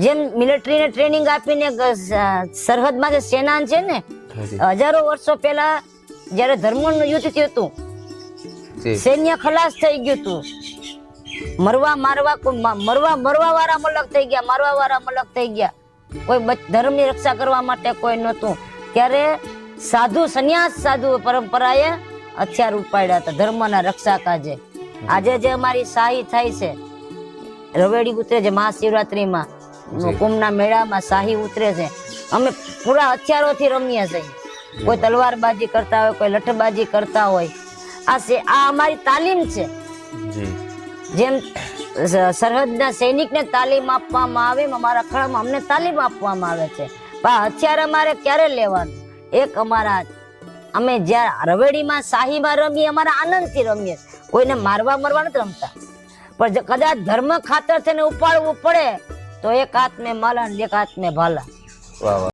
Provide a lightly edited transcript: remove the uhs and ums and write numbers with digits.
જેમ મિલિટરીને ટ્રેનિંગ આપીને સરહદમાં જે સેના છે ને, હજારો વર્ષો પહેલા જયારે ધર્મનું યુદ્ધ થયું હતું, સૈન્ય ખલાસ થઈ ગયું હતું, મરવા વાળા મલક થઈ ગયા, મારવા વાળા મલક થઈ ગયા, કોઈ ધર્મની રક્ષા કરવા માટે કોઈ નહોતું. ત્યારે સંન્યાસ સાધુ પરંપરાએ હથિયાર ઉપાડ્યા હતા ધર્મના રક્ષા કાજે. આજે જે અમારી શાહી થાય છે, રવેડી ઉતરે છે મહાશિવરાત્રીમાં, કુંભના મેળામાં શાહી ઉતરે છે, અમે પૂરા હથિયારોથી રમીએ છીએ. કોઈ તલવારબાજી કરતા હોય, કોઈ લઠબાજી કરતા હોય. આ અમારી તાલીમ છે. જેમ સરહદના સૈનિકને તાલીમ આપવામાં આવે, અમારા અખાડામાં અમને તાલીમ આપવામાં આવે છે. પણ હથિયાર અમારે ક્યારે લેવાનું? એક અમારા અમે જ્યાં રવેડીમાં શાહીમાં રમીએ, અમારા આનંદથી રમીએ, કોઈને મારવા નથી રમતા. પણ કદાચ ધર્મ ખાતર છે ને ઉપાડવું પડે તો એક હાથ મેં માલા ને એક હાથ મેં ભાલા. વાહ વાહ.